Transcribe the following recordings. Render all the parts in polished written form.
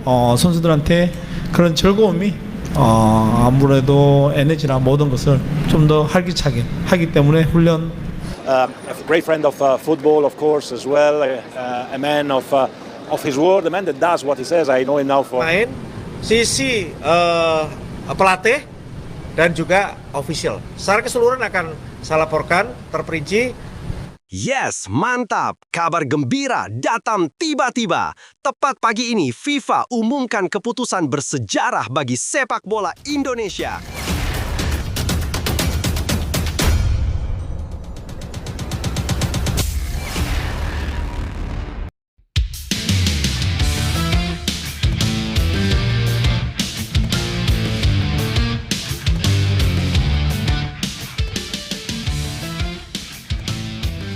선수들한테 그런 즐거움이 아무래도 에너지나 모든 것을 좀 더 활기차게 하기 때문에 훈련. A great friend of football, of course, as well. A man of his word, a man that does what he says. I know him now for. Main, sisi pelatih dan juga official. Secara keseluruhan akan saya laporkan terperinci. Yes, mantap! Kabar gembira datang tiba-tiba. Tepat pagi ini, FIFA umumkan keputusan bersejarah bagi sepak bola Indonesia.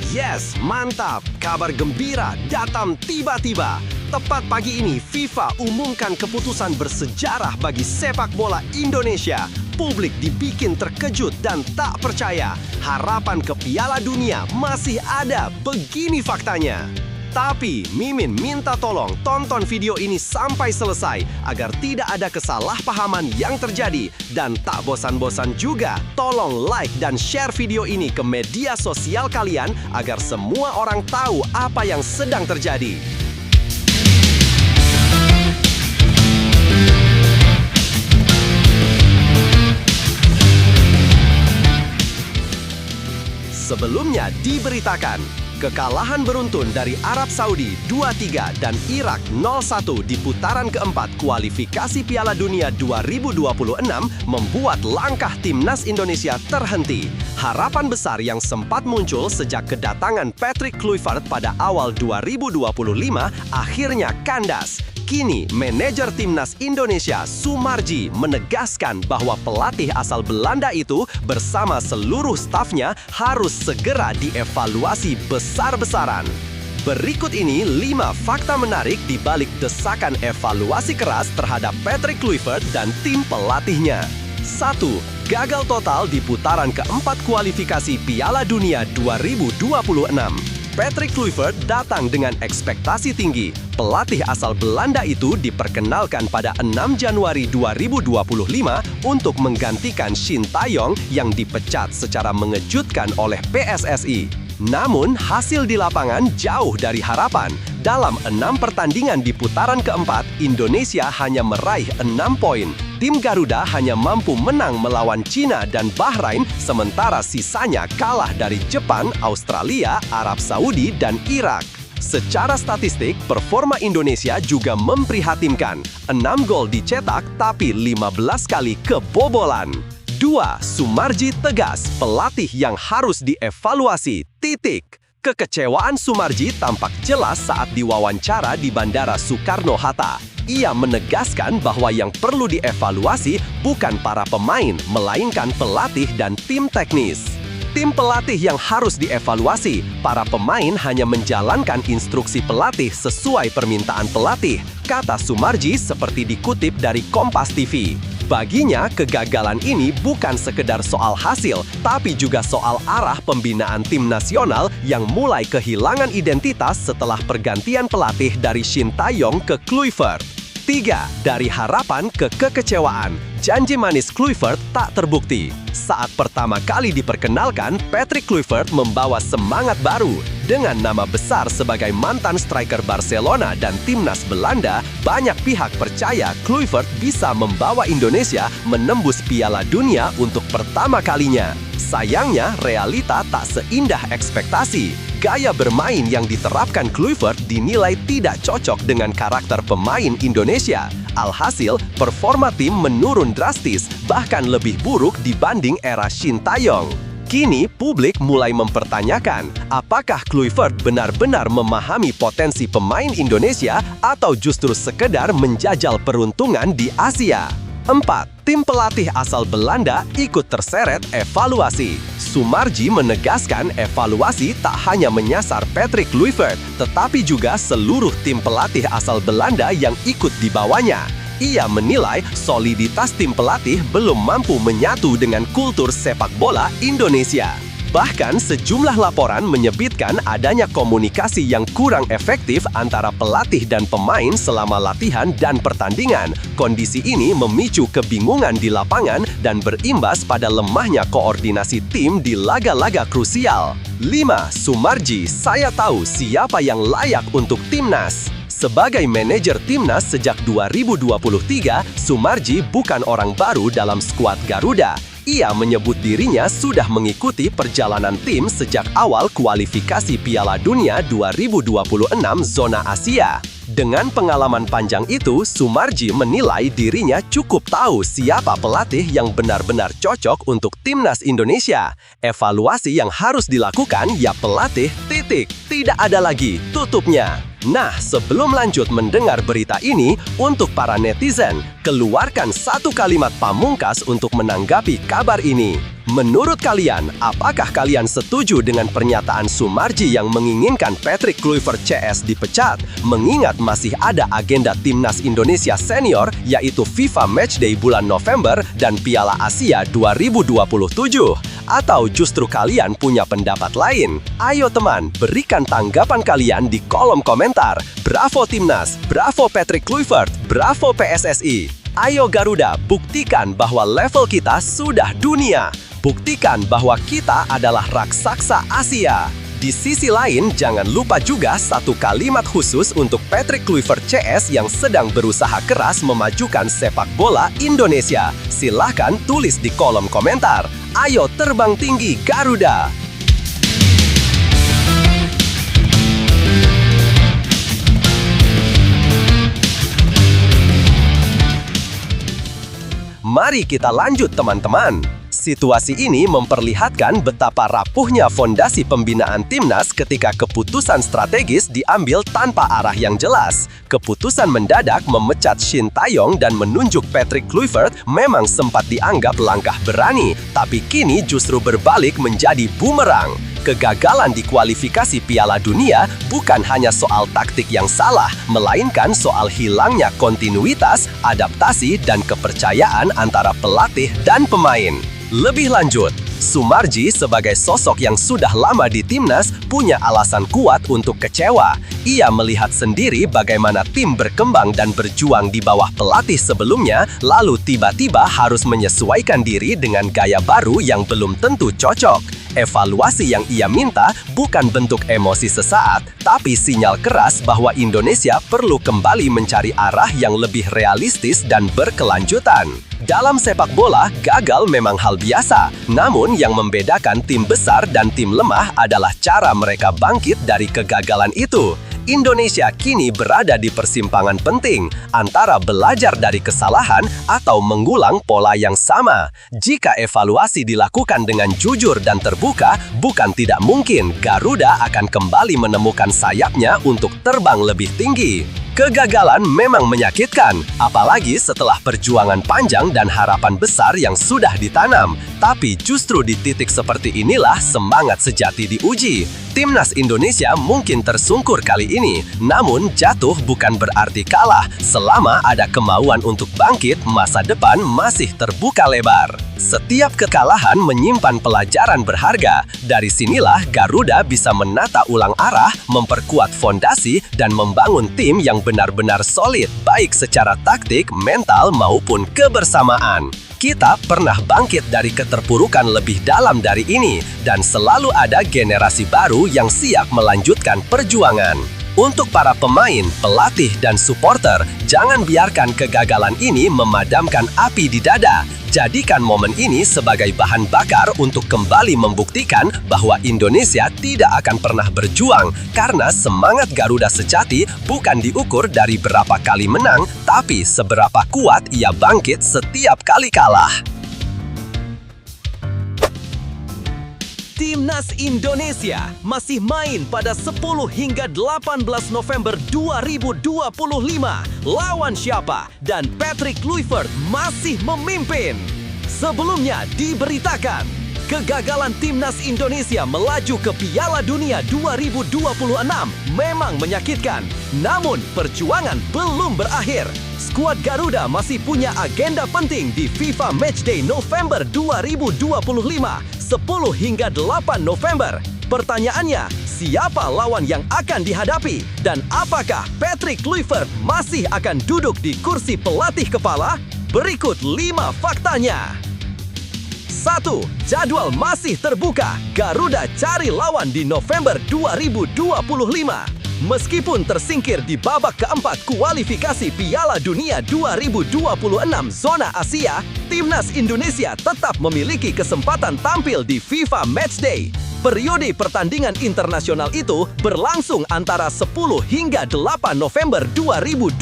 Yes, mantap! Kabar gembira datang tiba-tiba. Tepat pagi ini, FIFA umumkan keputusan bersejarah bagi sepak bola Indonesia. Publik dibikin terkejut dan tak percaya. Harapan ke Piala Dunia masih ada, begini faktanya. Tapi, Mimin minta tolong tonton video ini sampai selesai agar tidak ada kesalahpahaman yang terjadi. Dan tak bosan-bosan juga, tolong like dan share video ini ke media sosial kalian agar semua orang tahu apa yang sedang terjadi. Sebelumnya diberitakan, kekalahan beruntun dari Arab Saudi 2-3 dan Irak 0-1 di putaran keempat kualifikasi Piala Dunia 2026 membuat langkah timnas Indonesia terhenti. Harapan besar yang sempat muncul sejak kedatangan Patrick Kluivert pada awal 2025 akhirnya kandas. Kini, manajer timnas Indonesia Sumarji menegaskan bahwa pelatih asal Belanda itu bersama seluruh stafnya harus segera dievaluasi besar-besaran. Berikut ini 5 fakta menarik di balik desakan evaluasi keras terhadap Patrick Kluivert dan tim pelatihnya. 1. Gagal total di putaran keempat kualifikasi Piala Dunia 2026. Patrick Kluivert datang dengan ekspektasi tinggi. Pelatih asal Belanda itu diperkenalkan pada 6 Januari 2025 untuk menggantikan Shin Tae-yong yang dipecat secara mengejutkan oleh PSSI. Namun, hasil di lapangan jauh dari harapan. Dalam 6 pertandingan di putaran keempat, Indonesia hanya meraih 6 poin. Tim Garuda hanya mampu menang melawan Cina dan Bahrain, sementara sisanya kalah dari Jepang, Australia, Arab Saudi, dan Irak. Secara statistik, performa Indonesia juga memprihatinkan. 6 gol dicetak, tapi 15 kali kebobolan. 2. Sumarji tegas, pelatih yang harus dievaluasi, titik. Kekecewaan Sumarji tampak jelas saat diwawancara di Bandara Soekarno-Hatta. Ia menegaskan bahwa yang perlu dievaluasi bukan para pemain, melainkan pelatih dan tim teknis. Tim pelatih yang harus dievaluasi, para pemain hanya menjalankan instruksi pelatih sesuai permintaan pelatih, kata Sumarji seperti dikutip dari Kompas TV. Baginya, kegagalan ini bukan sekedar soal hasil, tapi juga soal arah pembinaan tim nasional yang mulai kehilangan identitas setelah pergantian pelatih dari Shin Tae-yong ke Kluivert. 3. Dari harapan ke kekecewaan, janji manis Kluivert tak terbukti. Saat pertama kali diperkenalkan, Patrick Kluivert membawa semangat baru. Dengan nama besar sebagai mantan striker Barcelona dan timnas Belanda, banyak pihak percaya Kluivert bisa membawa Indonesia menembus Piala Dunia untuk pertama kalinya. Sayangnya, realita tak seindah ekspektasi. Gaya bermain yang diterapkan Kluivert dinilai tidak cocok dengan karakter pemain Indonesia. Alhasil, performa tim menurun drastis, bahkan lebih buruk dibanding era Shin Tae-yong. Kini, publik mulai mempertanyakan, apakah Kluivert benar-benar memahami potensi pemain Indonesia atau justru sekedar menjajal peruntungan di Asia? 4. Tim pelatih asal Belanda ikut terseret evaluasi. Sumarji menegaskan evaluasi tak hanya menyasar Patrick Kluivert, tetapi juga seluruh tim pelatih asal Belanda yang ikut di bawahnya. Ia menilai soliditas tim pelatih belum mampu menyatu dengan kultur sepak bola Indonesia. Bahkan sejumlah laporan menyebutkan adanya komunikasi yang kurang efektif antara pelatih dan pemain selama latihan dan pertandingan. Kondisi ini memicu kebingungan di lapangan dan berimbas pada lemahnya koordinasi tim di laga-laga krusial. 5. Sumarji, saya tahu siapa yang layak untuk timnas. Sebagai manajer timnas sejak 2023, Sumarji bukan orang baru dalam skuad Garuda. Ia menyebut dirinya sudah mengikuti perjalanan tim sejak awal kualifikasi Piala Dunia 2026 zona Asia. Dengan pengalaman panjang itu, Sumarji menilai dirinya cukup tahu siapa pelatih yang benar-benar cocok untuk timnas Indonesia. Evaluasi yang harus dilakukan ya pelatih, titik. Tidak ada lagi tutupnya. Nah, sebelum lanjut mendengar berita ini, untuk para netizen, keluarkan satu kalimat pamungkas untuk menanggapi kabar ini. Menurut kalian, apakah kalian setuju dengan pernyataan Sumarji yang menginginkan Patrick Kluivert CS dipecat, mengingat masih ada agenda timnas Indonesia senior, yaitu FIFA Matchday bulan November dan Piala Asia 2027? Atau justru kalian punya pendapat lain? Ayo teman, berikan tanggapan kalian di kolom komentar. Bravo Timnas, bravo Patrick Kluivert, bravo PSSI. Ayo Garuda, buktikan bahwa level kita sudah dunia. Buktikan bahwa kita adalah raksasa Asia. Di sisi lain, jangan lupa juga satu kalimat khusus untuk Patrick Kluivert CS yang sedang berusaha keras memajukan sepak bola Indonesia. Silahkan tulis di kolom komentar. Ayo terbang tinggi Garuda! Mari kita lanjut teman-teman. Situasi ini memperlihatkan betapa rapuhnya fondasi pembinaan timnas ketika keputusan strategis diambil tanpa arah yang jelas. Keputusan mendadak memecat Shin Taeyong dan menunjuk Patrick Kluivert memang sempat dianggap langkah berani, tapi kini justru berbalik menjadi bumerang. Kegagalan di kualifikasi Piala Dunia bukan hanya soal taktik yang salah, melainkan soal hilangnya kontinuitas, adaptasi, dan kepercayaan antara pelatih dan pemain. Lebih lanjut, Sumarji sebagai sosok yang sudah lama di timnas punya alasan kuat untuk kecewa. Ia melihat sendiri bagaimana tim berkembang dan berjuang di bawah pelatih sebelumnya, lalu tiba-tiba harus menyesuaikan diri dengan gaya baru yang belum tentu cocok. Evaluasi yang ia minta bukan bentuk emosi sesaat, tapi sinyal keras bahwa Indonesia perlu kembali mencari arah yang lebih realistis dan berkelanjutan. Dalam sepak bola, gagal memang hal biasa. Namun yang membedakan tim besar dan tim lemah adalah cara mereka bangkit dari kegagalan itu. Indonesia kini berada di persimpangan penting antara belajar dari kesalahan atau mengulang pola yang sama. Jika evaluasi dilakukan dengan jujur dan terbuka, bukan tidak mungkin Garuda akan kembali menemukan sayapnya untuk terbang lebih tinggi. Kegagalan memang menyakitkan, apalagi setelah perjuangan panjang dan harapan besar yang sudah ditanam. Tapi justru di titik seperti inilah semangat sejati diuji. Timnas Indonesia mungkin tersungkur kali ini, namun jatuh bukan berarti kalah. Selama ada kemauan untuk bangkit, masa depan masih terbuka lebar. Setiap kekalahan menyimpan pelajaran berharga. Dari sinilah Garuda bisa menata ulang arah, memperkuat fondasi, dan membangun tim yang benar-benar solid, baik secara taktik, mental, maupun kebersamaan. Kita pernah bangkit dari keterpurukan lebih dalam dari ini, dan selalu ada generasi baru yang siap melanjutkan perjuangan. Untuk para pemain, pelatih, dan supporter, jangan biarkan kegagalan ini memadamkan api di dada. Jadikan momen ini sebagai bahan bakar untuk kembali membuktikan bahwa Indonesia tidak akan pernah berjuang, karena semangat Garuda sejati bukan diukur dari berapa kali menang, tapi seberapa kuat ia bangkit setiap kali kalah. Timnas Indonesia masih main pada 10 hingga 18 November 2025. Lawan siapa? Dan Patrick Kluivert masih memimpin. Sebelumnya diberitakan, kegagalan Timnas Indonesia melaju ke Piala Dunia 2026 memang menyakitkan. Namun perjuangan belum berakhir. Skuad Garuda masih punya agenda penting di FIFA Matchday November 2025. 10 hingga 8 November. Pertanyaannya, siapa lawan yang akan dihadapi? Dan apakah Patrick Kluivert masih akan duduk di kursi pelatih kepala? Berikut 5 faktanya. 1. Jadwal masih terbuka. Garuda cari lawan di November 2025. Meskipun tersingkir di babak keempat kualifikasi Piala Dunia 2026 zona Asia, Timnas Indonesia tetap memiliki kesempatan tampil di FIFA Matchday. Periode pertandingan internasional itu berlangsung antara 10 hingga 8 November 2025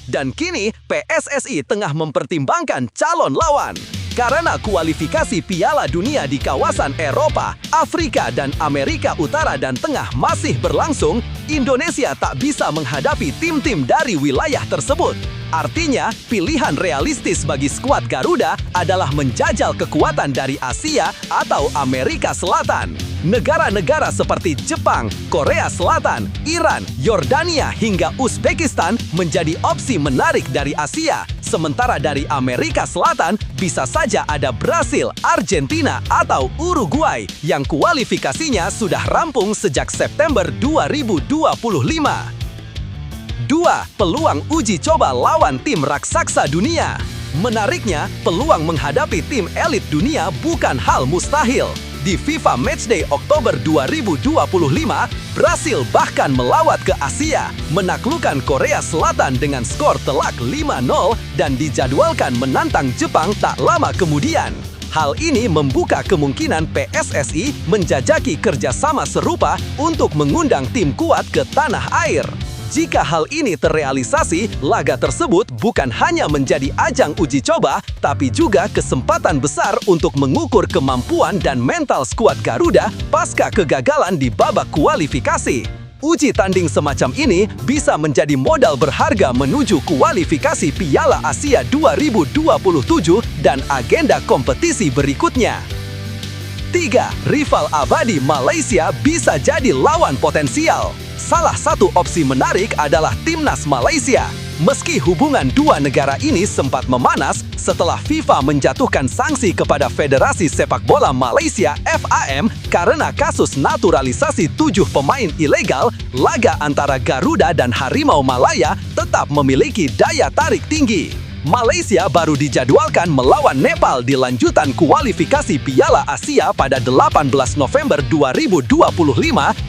dan kini PSSI tengah mempertimbangkan calon lawan. Karena kualifikasi Piala Dunia di kawasan Eropa, Afrika, dan Amerika Utara dan Tengah masih berlangsung, Indonesia tak bisa menghadapi tim-tim dari wilayah tersebut. Artinya, pilihan realistis bagi skuad Garuda adalah menjajal kekuatan dari Asia atau Amerika Selatan. Negara-negara seperti Jepang, Korea Selatan, Iran, Yordania, hingga Uzbekistan menjadi opsi menarik dari Asia. Sementara dari Amerika Selatan bisa saja ada Brasil, Argentina, atau Uruguay yang kualifikasinya sudah rampung sejak September 2025. 2. Peluang uji coba lawan tim raksasa dunia. Menariknya, peluang menghadapi tim elit dunia bukan hal mustahil. Di FIFA Matchday Oktober 2025, Brasil bahkan melawat ke Asia, menaklukkan Korea Selatan dengan skor telak 5-0 dan dijadwalkan menantang Jepang tak lama kemudian. Hal ini membuka kemungkinan PSSI menjajaki kerjasama serupa untuk mengundang tim kuat ke tanah air. Jika hal ini terrealisasi, laga tersebut bukan hanya menjadi ajang uji coba, tapi juga kesempatan besar untuk mengukur kemampuan dan mental skuad Garuda pasca kegagalan di babak kualifikasi. Uji tanding semacam ini bisa menjadi modal berharga menuju kualifikasi Piala Asia 2027 dan agenda kompetisi berikutnya. 3. Rival abadi Malaysia bisa jadi lawan potensial. Salah satu opsi menarik adalah Timnas Malaysia. Meski hubungan dua negara ini sempat memanas setelah FIFA menjatuhkan sanksi kepada Federasi Sepak Bola Malaysia (FAM) karena kasus naturalisasi 7 pemain ilegal, laga antara Garuda dan Harimau Malaya tetap memiliki daya tarik tinggi. Malaysia baru dijadwalkan melawan Nepal di lanjutan kualifikasi Piala Asia pada 18 November 2025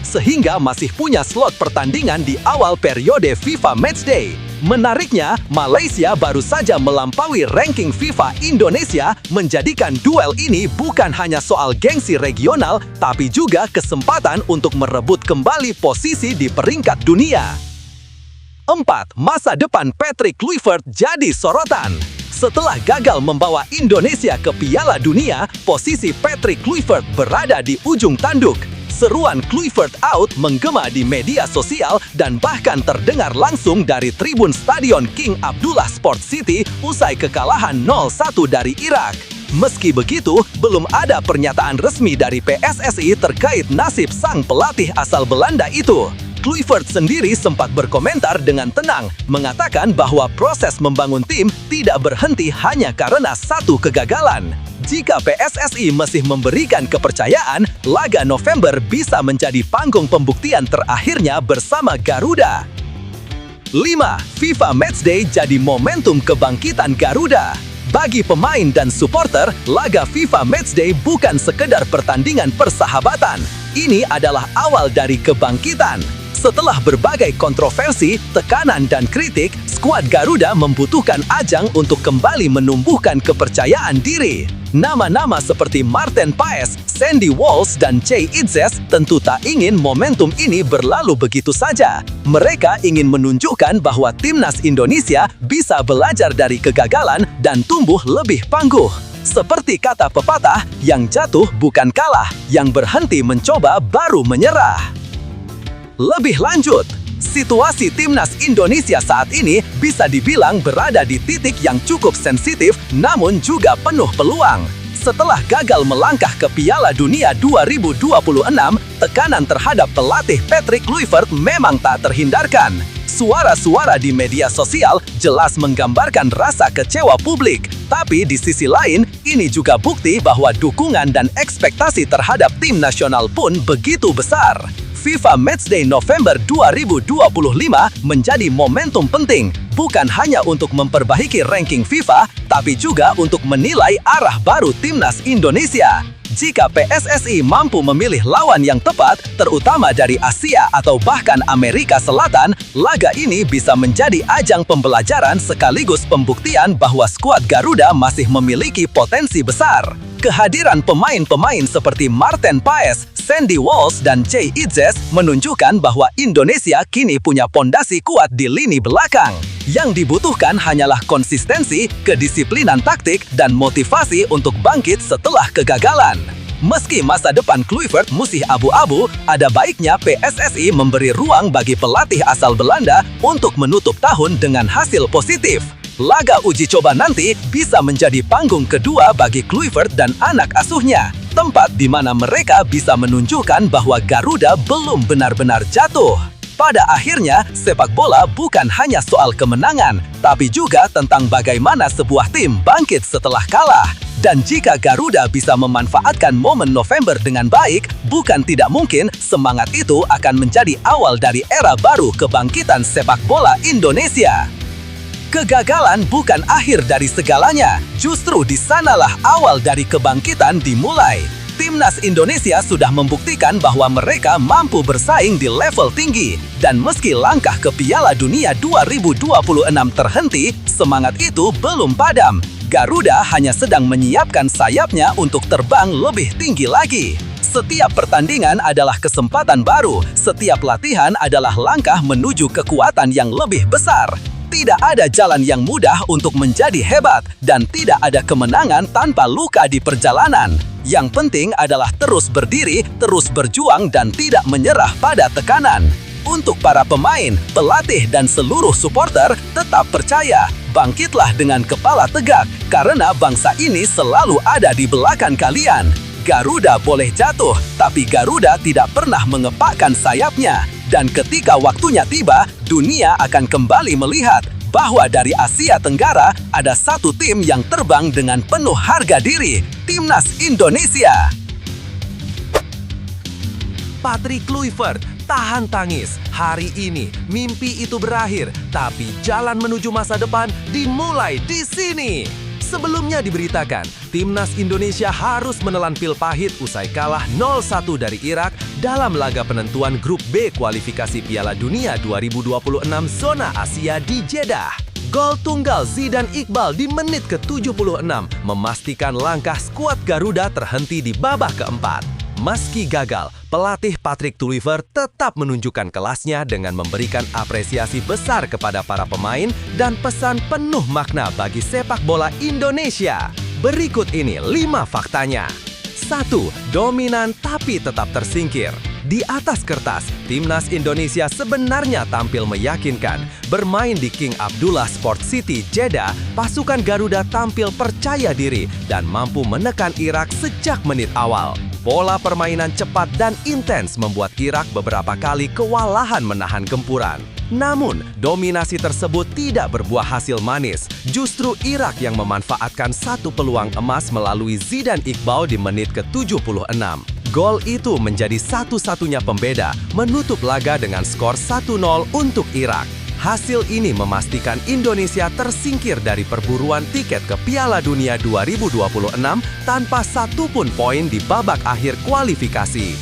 sehingga masih punya slot pertandingan di awal periode FIFA Matchday. Menariknya, Malaysia baru saja melampaui ranking FIFA Indonesia, menjadikan duel ini bukan hanya soal gengsi regional, tapi juga kesempatan untuk merebut kembali posisi di peringkat dunia. 4. Masa depan Patrick Kluivert jadi sorotan. Setelah gagal membawa Indonesia ke Piala Dunia, posisi Patrick Kluivert berada di ujung tanduk. Seruan Kluivert out menggema di media sosial dan bahkan terdengar langsung dari tribun Stadion King Abdullah Sport City usai kekalahan 0-1 dari Irak. Meski begitu, belum ada pernyataan resmi dari PSSI terkait nasib sang pelatih asal Belanda itu. Kluivert sendiri sempat berkomentar dengan tenang, mengatakan bahwa proses membangun tim tidak berhenti hanya karena satu kegagalan. Jika PSSI masih memberikan kepercayaan, laga November bisa menjadi panggung pembuktian terakhirnya bersama Garuda. 5. FIFA Matchday jadi momentum kebangkitan Garuda. Bagi pemain dan supporter, laga FIFA Matchday bukan sekedar pertandingan persahabatan. Ini adalah awal dari kebangkitan. Setelah berbagai kontroversi, tekanan, dan kritik, skuad Garuda membutuhkan ajang untuk kembali menumbuhkan kepercayaan diri. Nama-nama seperti Martin Paes, Sandy Walsh, dan Che Itzes tentu tak ingin momentum ini berlalu begitu saja. Mereka ingin menunjukkan bahwa Timnas Indonesia bisa belajar dari kegagalan dan tumbuh lebih tangguh. Seperti kata pepatah, yang jatuh bukan kalah, yang berhenti mencoba baru menyerah. Lebih lanjut, situasi Timnas Indonesia saat ini bisa dibilang berada di titik yang cukup sensitif namun juga penuh peluang. Setelah gagal melangkah ke Piala Dunia 2026, tekanan terhadap pelatih Patrick Kluivert memang tak terhindarkan. Suara-suara di media sosial jelas menggambarkan rasa kecewa publik. Tapi di sisi lain, ini juga bukti bahwa dukungan dan ekspektasi terhadap tim nasional pun begitu besar. FIFA Matchday November 2025 menjadi momentum penting, bukan hanya untuk memperbaiki ranking FIFA, tapi juga untuk menilai arah baru timnas Indonesia. Jika PSSI mampu memilih lawan yang tepat, terutama dari Asia atau bahkan Amerika Selatan, laga ini bisa menjadi ajang pembelajaran sekaligus pembuktian bahwa skuad Garuda masih memiliki potensi besar. Kehadiran pemain-pemain seperti Martin Paes, Sandy Walsh, dan Jay Itzes menunjukkan bahwa Indonesia kini punya pondasi kuat di lini belakang. Yang dibutuhkan hanyalah konsistensi, kedisiplinan taktik, dan motivasi untuk bangkit setelah kegagalan. Meski masa depan Kluivert masih abu-abu, ada baiknya PSSI memberi ruang bagi pelatih asal Belanda untuk menutup tahun dengan hasil positif. Laga uji coba nanti bisa menjadi panggung kedua bagi Kluivert dan anak asuhnya, tempat di mana mereka bisa menunjukkan bahwa Garuda belum benar-benar jatuh. Pada akhirnya, sepak bola bukan hanya soal kemenangan, tapi juga tentang bagaimana sebuah tim bangkit setelah kalah. Dan jika Garuda bisa memanfaatkan momen November dengan baik, bukan tidak mungkin semangat itu akan menjadi awal dari era baru kebangkitan sepak bola Indonesia. Kegagalan bukan akhir dari segalanya, justru di sanalah awal dari kebangkitan dimulai. Timnas Indonesia sudah membuktikan bahwa mereka mampu bersaing di level tinggi. Dan meski langkah ke Piala Dunia 2026 terhenti, semangat itu belum padam. Garuda hanya sedang menyiapkan sayapnya untuk terbang lebih tinggi lagi. Setiap pertandingan adalah kesempatan baru, setiap latihan adalah langkah menuju kekuatan yang lebih besar. Tidak ada jalan yang mudah untuk menjadi hebat, dan tidak ada kemenangan tanpa luka di perjalanan. Yang penting adalah terus berdiri, terus berjuang, dan tidak menyerah pada tekanan. Untuk para pemain, pelatih, dan seluruh supporter, tetap percaya. Bangkitlah dengan kepala tegak, karena bangsa ini selalu ada di belakang kalian. Garuda boleh jatuh, tapi Garuda tidak pernah mengepakkan sayapnya. Dan ketika waktunya tiba, dunia akan kembali melihat bahwa dari Asia Tenggara ada satu tim yang terbang dengan penuh harga diri, Timnas Indonesia. Patrick Kluivert, tahan tangis. Hari ini, mimpi itu berakhir, tapi jalan menuju masa depan dimulai di sini. Sebelumnya diberitakan, Timnas Indonesia harus menelan pil pahit usai kalah 0-1 dari Irak dalam laga penentuan Grup B kualifikasi Piala Dunia 2026 zona Asia di Jeddah. Gol tunggal Zidane Iqbal di menit ke-76 memastikan langkah skuad Garuda terhenti di babak keempat. Meski gagal, pelatih Patrick Kluivert tetap menunjukkan kelasnya dengan memberikan apresiasi besar kepada para pemain dan pesan penuh makna bagi sepak bola Indonesia. Berikut ini 5 faktanya. 1. Dominan tapi tetap tersingkir. Di atas kertas, Timnas Indonesia sebenarnya tampil meyakinkan. Bermain di King Abdullah Sport City, Jeddah, pasukan Garuda tampil percaya diri dan mampu menekan Irak sejak menit awal. Pola permainan cepat dan intens membuat Irak beberapa kali kewalahan menahan gempuran. Namun, dominasi tersebut tidak berbuah hasil manis. Justru Irak yang memanfaatkan satu peluang emas melalui Zidane Iqbal di menit ke-76. Gol itu menjadi satu-satunya pembeda, menutup laga dengan skor 1-0 untuk Irak. Hasil ini memastikan Indonesia tersingkir dari perburuan tiket ke Piala Dunia 2026 tanpa satupun poin di babak akhir kualifikasi.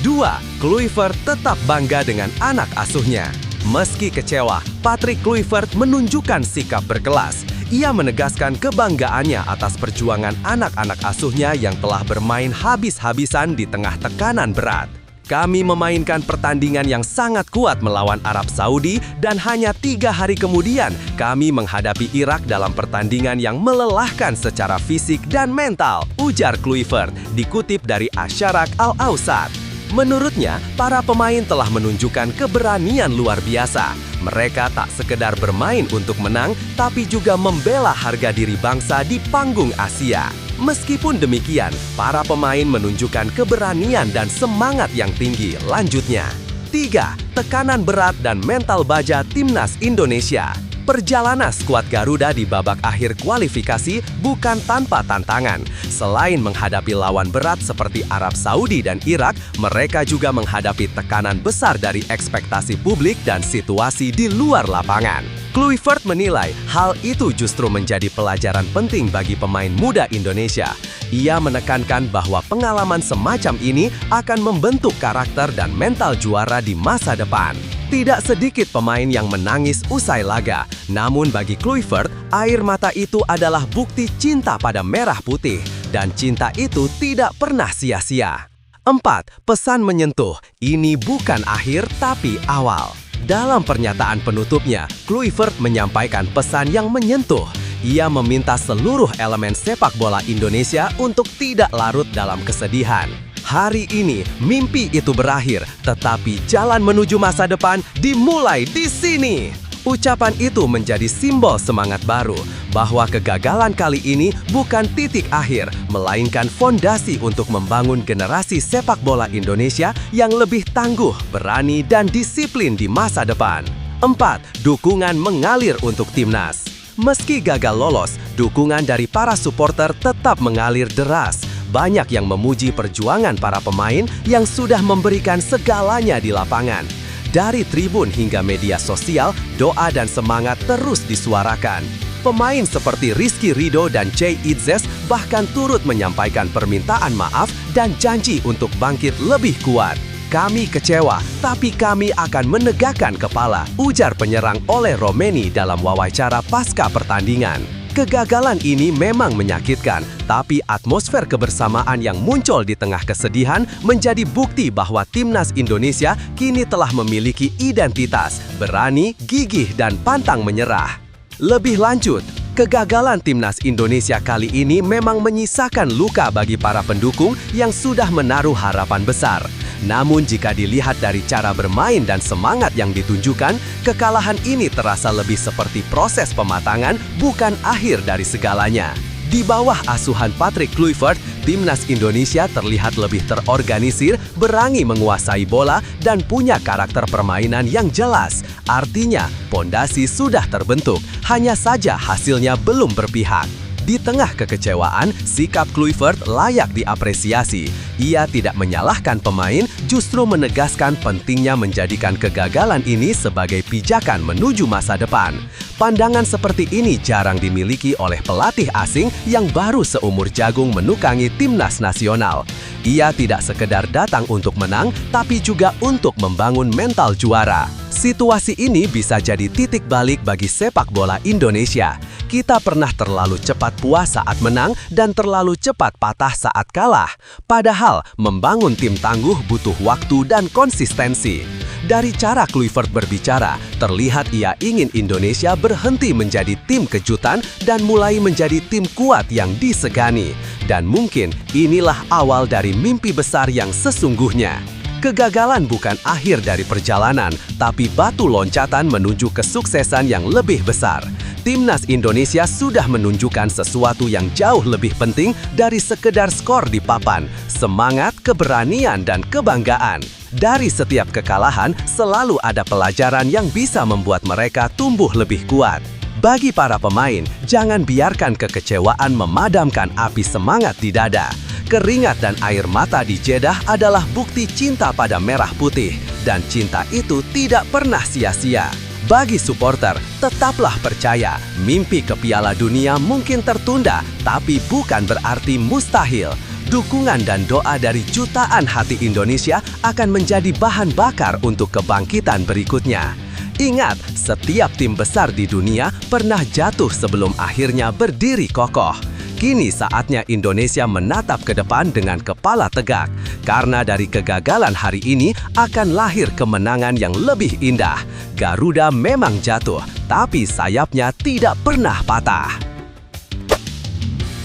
2. Kluivert tetap bangga dengan anak asuhnya. Meski kecewa, Patrick Kluivert menunjukkan sikap berkelas. Ia menegaskan kebanggaannya atas perjuangan anak-anak asuhnya yang telah bermain habis-habisan di tengah tekanan berat. Kami memainkan pertandingan yang sangat kuat melawan Arab Saudi dan hanya 3 hari kemudian kami menghadapi Irak dalam pertandingan yang melelahkan secara fisik dan mental, ujar Kluivert, dikutip dari Asyarak Al-Awsat. Menurutnya, para pemain telah menunjukkan keberanian luar biasa. Mereka tak sekedar bermain untuk menang, tapi juga membela harga diri bangsa di panggung Asia. Meskipun demikian, para pemain menunjukkan keberanian dan semangat yang tinggi. Lanjutnya, 3. Tekanan berat dan mental baja Timnas Indonesia. Perjalanan skuad Garuda di babak akhir kualifikasi bukan tanpa tantangan. Selain menghadapi lawan berat seperti Arab Saudi dan Irak, mereka juga menghadapi tekanan besar dari ekspektasi publik dan situasi di luar lapangan. Kluivert menilai hal itu justru menjadi pelajaran penting bagi pemain muda Indonesia. Ia menekankan bahwa pengalaman semacam ini akan membentuk karakter dan mental juara di masa depan. Tidak sedikit pemain yang menangis usai laga, namun bagi Kluivert, air mata itu adalah bukti cinta pada merah putih, dan cinta itu tidak pernah sia-sia. 4. Pesan menyentuh, ini bukan akhir tapi awal. Dalam pernyataan penutupnya, Kluivert menyampaikan pesan yang menyentuh. Ia meminta seluruh elemen sepak bola Indonesia untuk tidak larut dalam kesedihan. Hari ini, mimpi itu berakhir, tetapi jalan menuju masa depan dimulai di sini. Ucapan itu menjadi simbol semangat baru, bahwa kegagalan kali ini bukan titik akhir, melainkan fondasi untuk membangun generasi sepak bola Indonesia yang lebih tangguh, berani, dan disiplin di masa depan. 4. Dukungan mengalir untuk Timnas. Meski gagal lolos, dukungan dari para supporter tetap mengalir deras. Banyak yang memuji perjuangan para pemain yang sudah memberikan segalanya di lapangan. Dari tribun hingga media sosial, doa dan semangat terus disuarakan. Pemain seperti Rizky Ridho dan Jay Itzes bahkan turut menyampaikan permintaan maaf dan janji untuk bangkit lebih kuat. Kami kecewa, tapi kami akan menegakkan kepala, ujar penyerang Ole Romeni dalam wawancara pasca pertandingan. Kegagalan ini memang menyakitkan, tapi atmosfer kebersamaan yang muncul di tengah kesedihan menjadi bukti bahwa Timnas Indonesia kini telah memiliki identitas, berani, gigih, dan pantang menyerah. Lebih lanjut, kegagalan Timnas Indonesia kali ini memang menyisakan luka bagi para pendukung yang sudah menaruh harapan besar. Namun jika dilihat dari cara bermain dan semangat yang ditunjukkan, kekalahan ini terasa lebih seperti proses pematangan, bukan akhir dari segalanya. Di bawah asuhan Patrick Kluivert, Timnas Indonesia terlihat lebih terorganisir, berani menguasai bola, dan punya karakter permainan yang jelas. Artinya, pondasi sudah terbentuk, hanya saja hasilnya belum berpihak. Di tengah kekecewaan, sikap Kluivert layak diapresiasi. Ia tidak menyalahkan pemain, justru menegaskan pentingnya menjadikan kegagalan ini sebagai pijakan menuju masa depan. Pandangan seperti ini jarang dimiliki oleh pelatih asing yang baru seumur jagung menukangi timnas nasional. Ia tidak sekedar datang untuk menang, tapi juga untuk membangun mental juara. Situasi ini bisa jadi titik balik bagi sepak bola Indonesia. Kita pernah terlalu cepat puas saat menang dan terlalu cepat patah saat kalah. Padahal, membangun tim tangguh butuh waktu dan konsistensi. Dari cara Kluivert berbicara, terlihat ia ingin Indonesia berhenti menjadi tim kejutan dan mulai menjadi tim kuat yang disegani. Dan mungkin inilah awal dari mimpi besar yang sesungguhnya. Kegagalan bukan akhir dari perjalanan, tapi batu loncatan menuju kesuksesan yang lebih besar. Timnas Indonesia sudah menunjukkan sesuatu yang jauh lebih penting dari sekedar skor di papan, semangat, keberanian, dan kebanggaan. Dari setiap kekalahan, selalu ada pelajaran yang bisa membuat mereka tumbuh lebih kuat. Bagi para pemain, jangan biarkan kekecewaan memadamkan api semangat di dada. Keringat dan air mata di Jeddah adalah bukti cinta pada merah putih, dan cinta itu tidak pernah sia-sia. Bagi supporter, tetaplah percaya, mimpi ke Piala Dunia mungkin tertunda, tapi bukan berarti mustahil. Dukungan dan doa dari jutaan hati Indonesia akan menjadi bahan bakar untuk kebangkitan berikutnya. Ingat, setiap tim besar di dunia pernah jatuh sebelum akhirnya berdiri kokoh. Kini saatnya Indonesia menatap ke depan dengan kepala tegak, karena dari kegagalan hari ini akan lahir kemenangan yang lebih indah. Garuda memang jatuh, tapi sayapnya tidak pernah patah.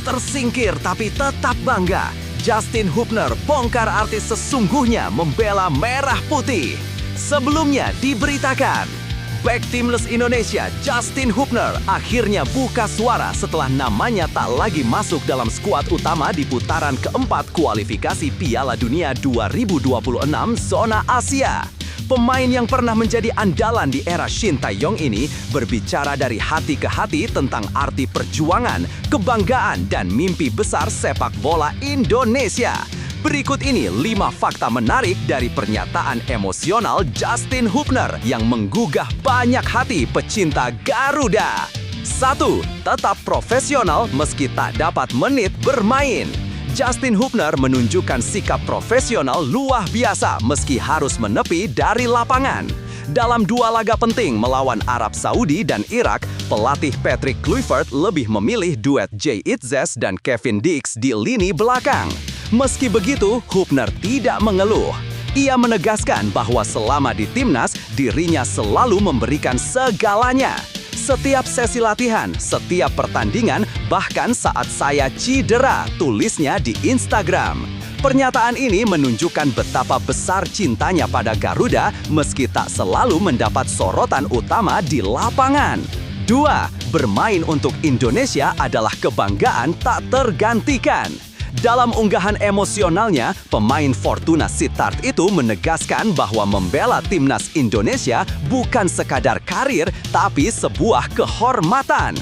Tersingkir tapi tetap bangga, Justin Hubner bongkar artis sesungguhnya membela merah putih. Sebelumnya diberitakan, bek timnas Indonesia Justin Hubner akhirnya buka suara setelah namanya tak lagi masuk dalam skuad utama di putaran keempat kualifikasi Piala Dunia 2026 zona Asia. Pemain yang pernah menjadi andalan di era Shin Tae-yong ini berbicara dari hati ke hati tentang arti perjuangan, kebanggaan, dan mimpi besar sepak bola Indonesia. Berikut ini 5 fakta menarik dari pernyataan emosional Justin Hubner yang menggugah banyak hati pecinta Garuda. 1. Tetap profesional meski tak dapat menit bermain. Justin Hubner menunjukkan sikap profesional luar biasa meski harus menepi dari lapangan. Dalam 2 laga penting melawan Arab Saudi dan Irak, pelatih Patrick Kluivert lebih memilih duet Jay Itzes dan Kevin Dix di lini belakang. Meski begitu, Hubner tidak mengeluh. Ia menegaskan bahwa selama di timnas, dirinya selalu memberikan segalanya. Setiap sesi latihan, setiap pertandingan, bahkan saat saya cedera, tulisnya di Instagram. Pernyataan ini menunjukkan betapa besar cintanya pada Garuda meski tak selalu mendapat sorotan utama di lapangan. 2. Bermain untuk Indonesia adalah kebanggaan tak tergantikan. Dalam unggahan emosionalnya, pemain Fortuna Sittard itu menegaskan bahwa membela timnas Indonesia bukan sekadar karir, tapi sebuah kehormatan.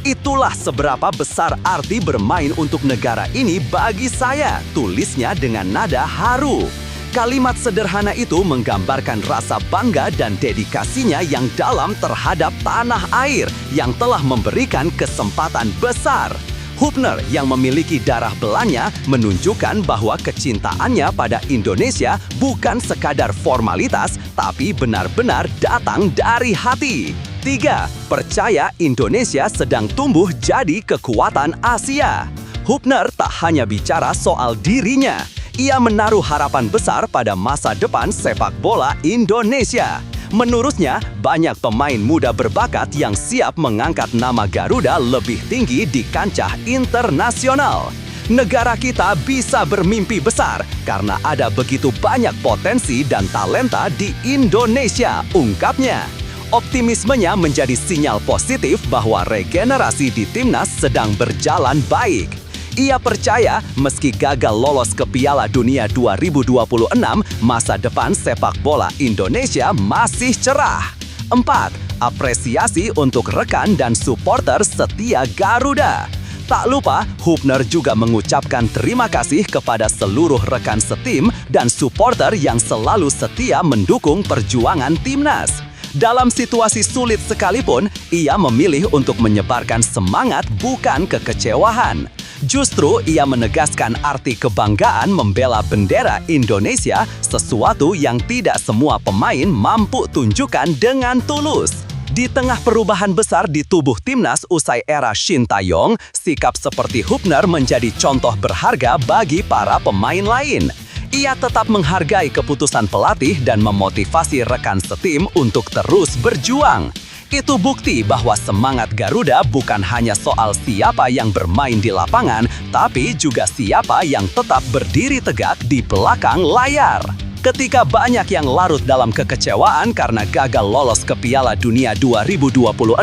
Itulah seberapa besar arti bermain untuk negara ini bagi saya, tulisnya dengan nada haru. Kalimat sederhana itu menggambarkan rasa bangga dan dedikasinya yang dalam terhadap tanah air yang telah memberikan kesempatan besar. Hubner yang memiliki darah Belanda menunjukkan bahwa kecintaannya pada Indonesia bukan sekadar formalitas, tapi benar-benar datang dari hati. 3. Percaya Indonesia sedang tumbuh jadi kekuatan Asia. Hubner tak hanya bicara soal dirinya, ia menaruh harapan besar pada masa depan sepak bola Indonesia. Menurutnya, banyak pemain muda berbakat yang siap mengangkat nama Garuda lebih tinggi di kancah internasional. Negara kita bisa bermimpi besar karena ada begitu banyak potensi dan talenta di Indonesia, ungkapnya. Optimismenya menjadi sinyal positif bahwa regenerasi di timnas sedang berjalan baik. Ia percaya meski gagal lolos ke Piala Dunia 2026, masa depan sepak bola Indonesia masih cerah. 4. Apresiasi untuk rekan dan supporter setia Garuda. Tak lupa, Hubner juga mengucapkan terima kasih kepada seluruh rekan setim dan supporter yang selalu setia mendukung perjuangan timnas. Dalam situasi sulit sekalipun, ia memilih untuk menyebarkan semangat bukan kekecewaan. Justru ia menegaskan arti kebanggaan membela bendera Indonesia, sesuatu yang tidak semua pemain mampu tunjukkan dengan tulus. Di tengah perubahan besar di tubuh timnas usai era Shin Tae-yong, sikap seperti Hubner menjadi contoh berharga bagi para pemain lain. Ia tetap menghargai keputusan pelatih dan memotivasi rekan setim untuk terus berjuang. Itu bukti bahwa semangat Garuda bukan hanya soal siapa yang bermain di lapangan, tapi juga siapa yang tetap berdiri tegak di belakang layar. Ketika banyak yang larut dalam kekecewaan karena gagal lolos ke Piala Dunia 2026,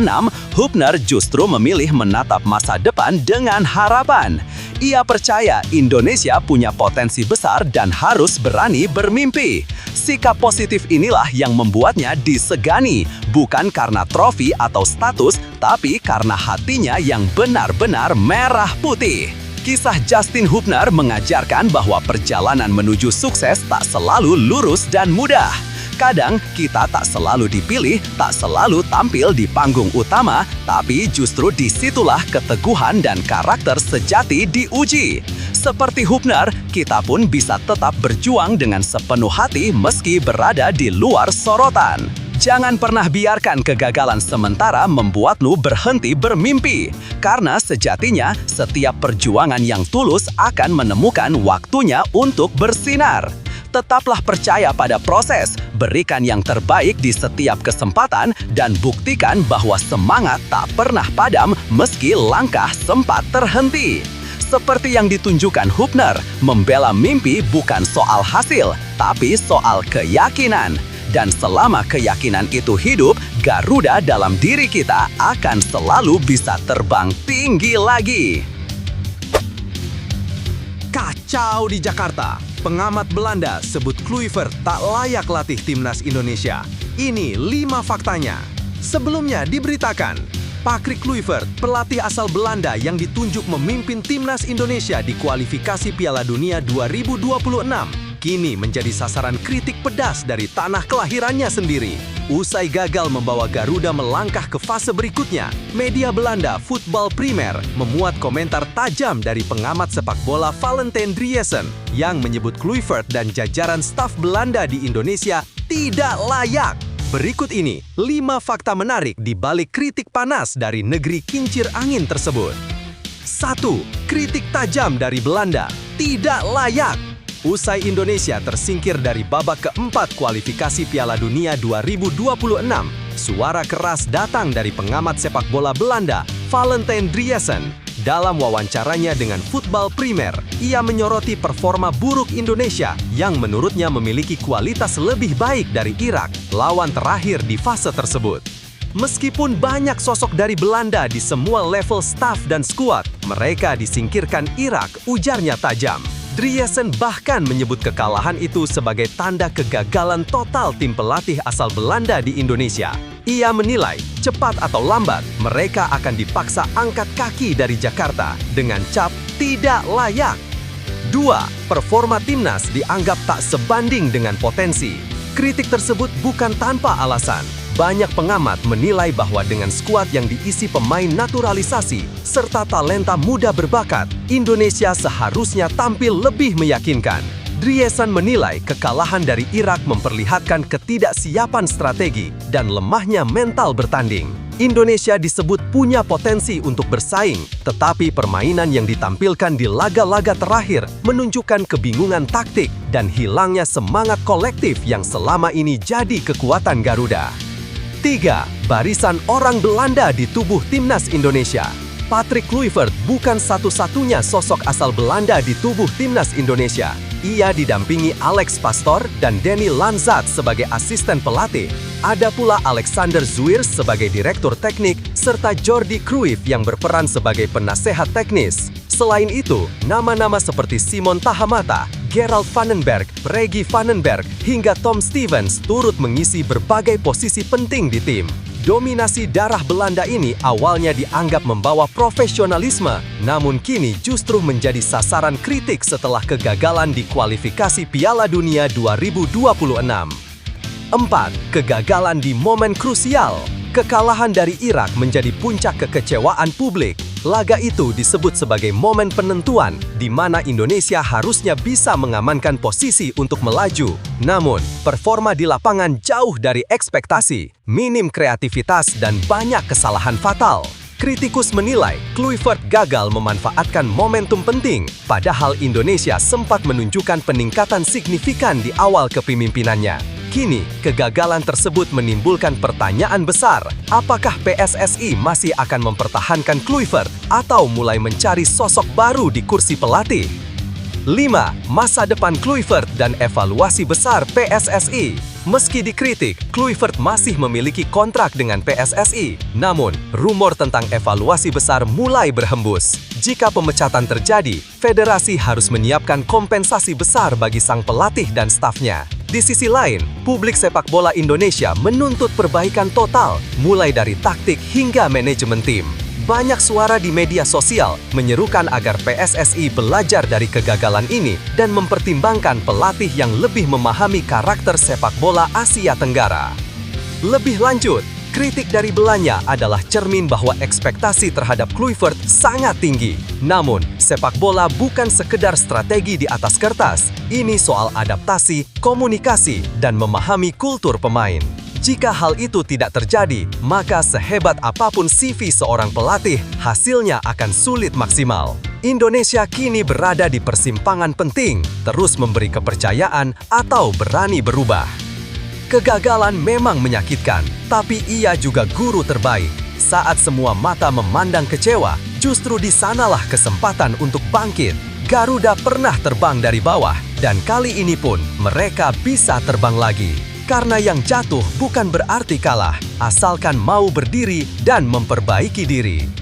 Hubner justru memilih menatap masa depan dengan harapan. Ia percaya Indonesia punya potensi besar dan harus berani bermimpi. Sikap positif inilah yang membuatnya disegani, bukan karena trofi atau status, tapi karena hatinya yang benar-benar merah putih. Kisah Justin Hubner mengajarkan bahwa perjalanan menuju sukses tak selalu lurus dan mudah. Kadang kita tak selalu dipilih, tak selalu tampil di panggung utama, tapi justru disitulah keteguhan dan karakter sejati diuji. Seperti Hubner, kita pun bisa tetap berjuang dengan sepenuh hati meski berada di luar sorotan. Jangan pernah biarkan kegagalan sementara membuatmu berhenti bermimpi. Karena sejatinya, setiap perjuangan yang tulus akan menemukan waktunya untuk bersinar. Tetaplah percaya pada proses, berikan yang terbaik di setiap kesempatan, dan buktikan bahwa semangat tak pernah padam meski langkah sempat terhenti. Seperti yang ditunjukkan Hubner, membela mimpi bukan soal hasil, tapi soal keyakinan. Dan selama keyakinan itu hidup, Garuda dalam diri kita akan selalu bisa terbang tinggi lagi. Kacau di Jakarta. Pengamat Belanda sebut Kluivert tak layak latih timnas Indonesia. Ini 5 faktanya. Sebelumnya diberitakan, Patrick Kluivert, pelatih asal Belanda yang ditunjuk memimpin timnas Indonesia di kualifikasi Piala Dunia 2026, kini menjadi sasaran kritik pedas dari tanah kelahirannya sendiri. Usai gagal membawa Garuda melangkah ke fase berikutnya, media Belanda Voetbal Primer memuat komentar tajam dari pengamat sepak bola Valentijn Driessen yang menyebut Kluivert dan jajaran staf Belanda di Indonesia tidak layak. Berikut ini 5 fakta menarik di balik kritik panas dari negeri kincir angin tersebut. 1. Kritik tajam dari Belanda, tidak layak. Usai Indonesia tersingkir dari babak keempat kualifikasi Piala Dunia 2026, suara keras datang dari pengamat sepak bola Belanda, Valentijn Driessen. Dalam wawancaranya dengan Voetbal Primer, ia menyoroti performa buruk Indonesia yang menurutnya memiliki kualitas lebih baik dari Irak, lawan terakhir di fase tersebut. Meskipun banyak sosok dari Belanda di semua level staf dan skuad, mereka disingkirkan Irak, ujarnya tajam. Driessen bahkan menyebut kekalahan itu sebagai tanda kegagalan total tim pelatih asal Belanda di Indonesia. Ia menilai, cepat atau lambat, mereka akan dipaksa angkat kaki dari Jakarta dengan cap tidak layak. 2. Performa timnas dianggap tak sebanding dengan potensi. Kritik tersebut bukan tanpa alasan. Banyak pengamat menilai bahwa dengan skuad yang diisi pemain naturalisasi serta talenta muda berbakat, Indonesia seharusnya tampil lebih meyakinkan. Driessen menilai kekalahan dari Irak memperlihatkan ketidaksiapan strategi dan lemahnya mental bertanding. Indonesia disebut punya potensi untuk bersaing, tetapi permainan yang ditampilkan di laga-laga terakhir menunjukkan kebingungan taktik dan hilangnya semangat kolektif yang selama ini jadi kekuatan Garuda. 3. Barisan orang Belanda di tubuh timnas Indonesia. Patrick Kluivert bukan satu-satunya sosok asal Belanda di tubuh timnas Indonesia. Ia didampingi Alex Pastoor dan Danny Lanzat sebagai asisten pelatih. Ada pula Alexander Zuirs sebagai direktur teknik, serta Jordi Cruyff yang berperan sebagai penasehat teknis. Selain itu, nama-nama seperti Simon Tahamata, Gerald Vandenberg, Reggie Vandenberg, hingga Tom Stevens turut mengisi berbagai posisi penting di tim. Dominasi darah Belanda ini awalnya dianggap membawa profesionalisme, namun kini justru menjadi sasaran kritik setelah kegagalan di kualifikasi Piala Dunia 2026. 4. Kegagalan di momen krusial. Kekalahan dari Irak menjadi puncak kekecewaan publik. Laga itu disebut sebagai momen penentuan di mana Indonesia harusnya bisa mengamankan posisi untuk melaju. Namun, performa di lapangan jauh dari ekspektasi, minim kreativitas dan banyak kesalahan fatal. Kritikus menilai Kluivert gagal memanfaatkan momentum penting, padahal Indonesia sempat menunjukkan peningkatan signifikan di awal kepemimpinannya. Kini, kegagalan tersebut menimbulkan pertanyaan besar, apakah PSSI masih akan mempertahankan Kluivert atau mulai mencari sosok baru di kursi pelatih? 5. Masa depan Kluivert dan evaluasi besar PSSI. Meski dikritik, Kluivert masih memiliki kontrak dengan PSSI. Namun, rumor tentang evaluasi besar mulai berhembus. Jika pemecatan terjadi, federasi harus menyiapkan kompensasi besar bagi sang pelatih dan stafnya. Di sisi lain, publik sepak bola Indonesia menuntut perbaikan total, mulai dari taktik hingga manajemen tim. Banyak suara di media sosial menyerukan agar PSSI belajar dari kegagalan ini dan mempertimbangkan pelatih yang lebih memahami karakter sepak bola Asia Tenggara. Lebih lanjut, kritik dari Belanda adalah cermin bahwa ekspektasi terhadap Kluivert sangat tinggi. Namun, sepak bola bukan sekedar strategi di atas kertas. Ini soal adaptasi, komunikasi, dan memahami kultur pemain. Jika hal itu tidak terjadi, maka sehebat apapun CV seorang pelatih, hasilnya akan sulit maksimal. Indonesia kini berada di persimpangan penting, terus memberi kepercayaan atau berani berubah. Kegagalan memang menyakitkan, tapi ia juga guru terbaik. Saat semua mata memandang kecewa, justru di sanalah kesempatan untuk bangkit. Garuda pernah terbang dari bawah, dan kali ini pun mereka bisa terbang lagi. Karena yang jatuh bukan berarti kalah, asalkan mau berdiri dan memperbaiki diri.